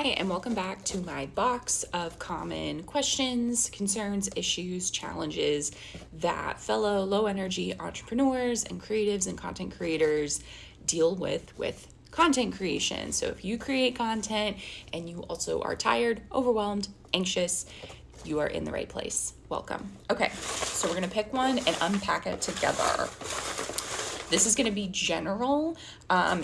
Hi, and welcome back to my box of common questions, concerns, issues, challenges that fellow low energy entrepreneurs and creatives and content creators deal with content creation. So if you create content and you also are tired, overwhelmed, anxious, you are in the right place. Welcome. Okay, so we're going to pick one and unpack it together. This is going to be general.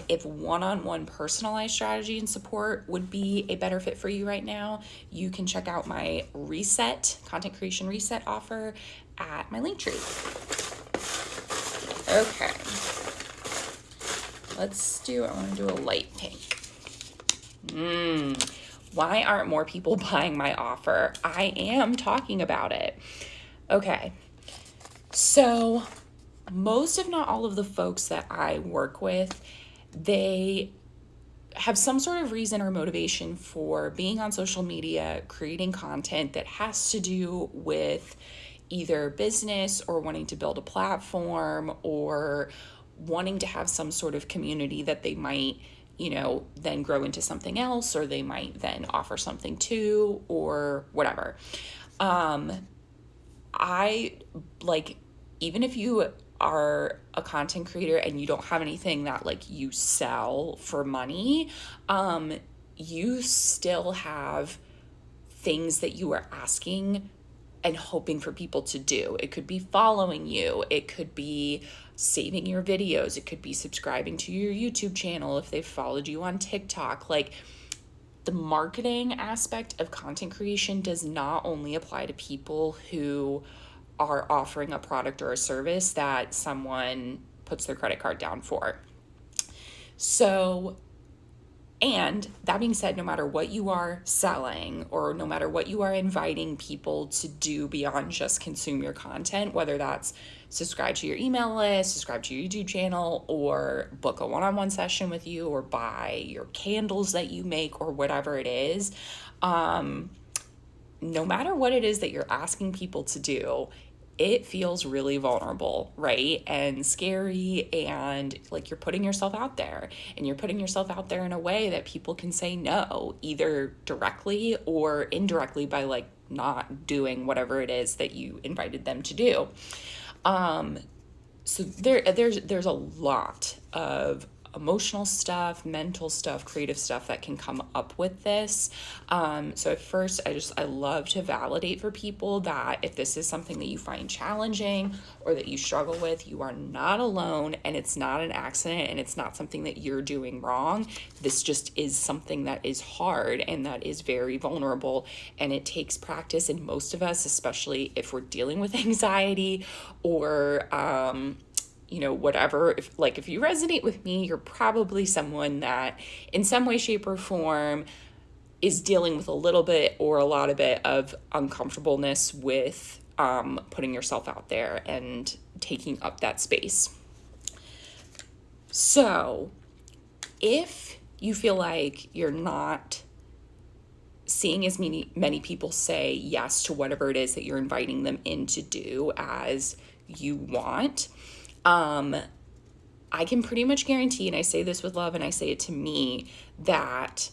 If one-on-one personalized strategy and support would be a better fit for you right now, you can check out my content creation reset offer at my link tree. Okay. I want to do a light pink. Why aren't more people buying my offer? I am talking about it. Okay. So most, if not all of the folks that I work with, they have some sort of reason or motivation for being on social media, creating content that has to do with either business or wanting to build a platform or wanting to have some sort of community that they might, then grow into something else, or they might then offer something to, or whatever. Even if you are a content creator and you don't have anything that you sell for money, you still have things that you are asking and hoping for people to do. It could be following you. It could be saving your videos. It could be subscribing to your YouTube channel if they've followed you on TikTok. The marketing aspect of content creation does not only apply to people who are offering a product or a service that someone puts their credit card down for. So, and that being said, no matter what you are selling or no matter what you are inviting people to do beyond just consume your content, whether that's subscribe to your email list, subscribe to your YouTube channel, or book a one-on-one session with you, or buy your candles that you make, or whatever it is, no matter what it is that you're asking people to do, it feels really vulnerable, right? And scary, and you're putting yourself out there, and you're putting yourself out there in a way that people can say no, either directly or indirectly by not doing whatever it is that you invited them to do. So there's a lot of emotional stuff, mental stuff, creative stuff that can come up with this. So at first, I love to validate for people that if this is something that you find challenging or that you struggle with, you are not alone, and it's not an accident, and it's not something that you're doing wrong. This just is something that is hard and that is very vulnerable, and it takes practice. And most of us, especially if we're dealing with anxiety or whatever, if you resonate with me, you're probably someone that in some way, shape, or form is dealing with a little bit or a lot of it of uncomfortableness with putting yourself out there and taking up that space. So if you feel like you're not seeing as many people say yes to whatever it is that you're inviting them in to do as you want, I can pretty much guarantee, and I say this with love and I say it to me, that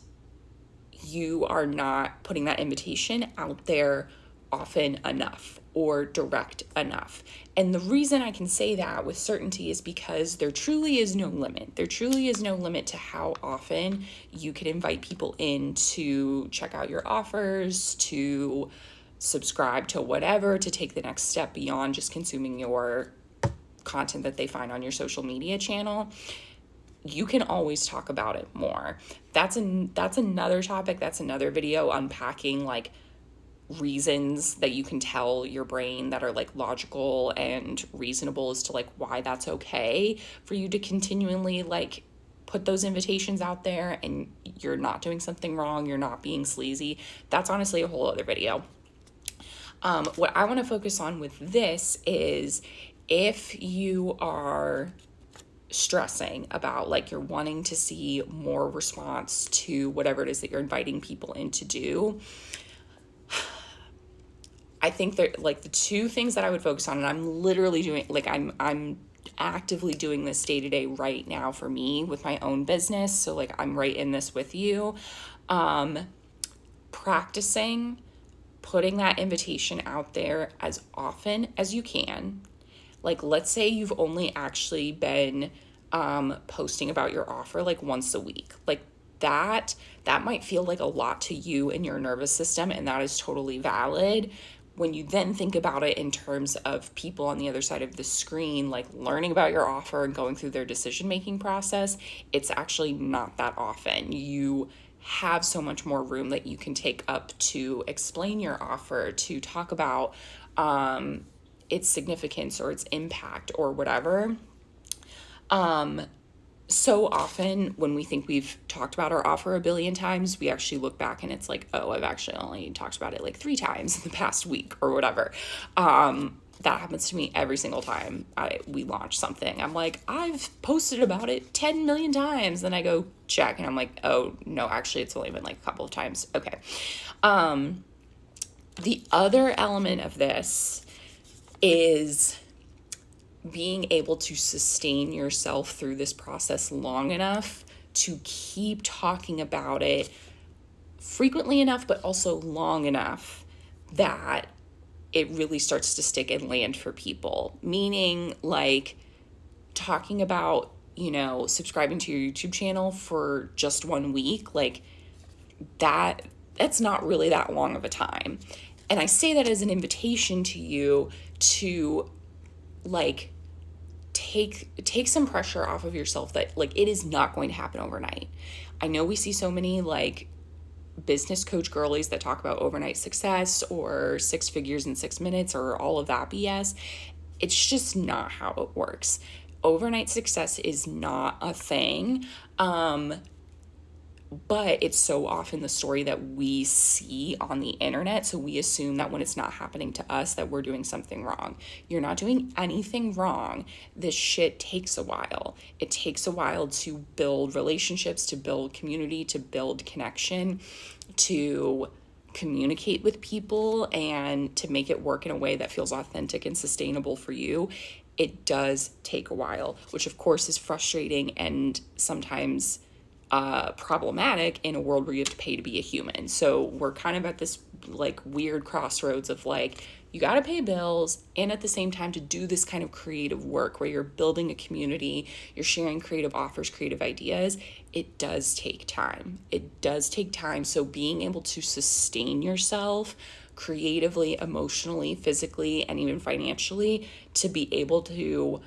you are not putting that invitation out there often enough or direct enough. And the reason I can say that with certainty is because there truly is no limit. There truly is no limit to how often you can invite people in to check out your offers, to subscribe to whatever, to take the next step beyond just consuming your content that they find on your social media channel. You can always talk about it more. That's another topic. That's another video unpacking reasons that you can tell your brain that are logical and reasonable as to why that's okay for you to continually put those invitations out there, and you're not doing something wrong. You're not being sleazy. That's honestly a whole other video. What I want to focus on with this is, if you are stressing about you're wanting to see more response to whatever it is that you're inviting people in to do, I think that the two things that I would focus on, and I'm literally doing I'm actively doing this day to day right now for me with my own business. So I'm right in this with you. Practicing putting that invitation out there as often as you can. Like, let's say you've only actually been posting about your offer like once a week. Like, that might feel like a lot to you and your nervous system, and that is totally valid. When you then think about it in terms of people on the other side of the screen, like learning about your offer and going through their decision making process, it's actually not that often. You have so much more room that you can take up to explain your offer, to talk about its significance or its impact or whatever. So often when we think we've talked about our offer a billion times, we actually look back and it's like, oh, I've actually only talked about it like 3 times in the past week or whatever. That happens to me every single time we launch something. I'm like, I've posted about it 10 million times. Then I go check and I'm like, oh, no, actually, it's only been like a couple of times. Okay. The other element of this is being able to sustain yourself through this process long enough to keep talking about it frequently enough, but also long enough that it really starts to stick and land for people. Meaning, like, talking about, subscribing to your YouTube channel for just 1 week, like, that's not really that long of a time. And I say that as an invitation to you to, like, take some pressure off of yourself that, like, it is not going to happen overnight. I know we see so many, like, business coach girlies that talk about overnight success or 6 figures in 6 minutes or all of that BS. It's just not how it works. Overnight success is not a thing. But it's so often the story that we see on the internet. So we assume that when it's not happening to us, that we're doing something wrong. You're not doing anything wrong. This shit takes a while. It takes a while to build relationships, to build community, to build connection, to communicate with people, and to make it work in a way that feels authentic and sustainable for you. It does take a while, which of course is frustrating and sometimes problematic in a world where you have to pay to be a human. So we're kind of at this like weird crossroads of like, you got to pay bills and at the same time to do this kind of creative work where you're building a community, you're sharing creative offers, creative ideas. It does take time. It does take time. So being able to sustain yourself creatively, emotionally, physically, and even financially to be able to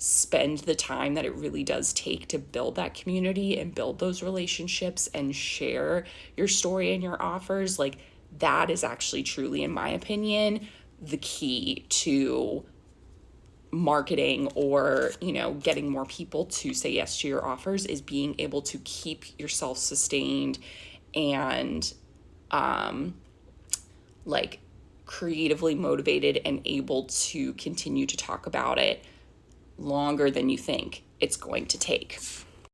spend the time that it really does take to build that community and build those relationships and share your story and your offers, like, that is actually truly, in my opinion, the key to marketing or, getting more people to say yes to your offers, is being able to keep yourself sustained and like creatively motivated and able to continue to talk about it longer than you think it's going to take.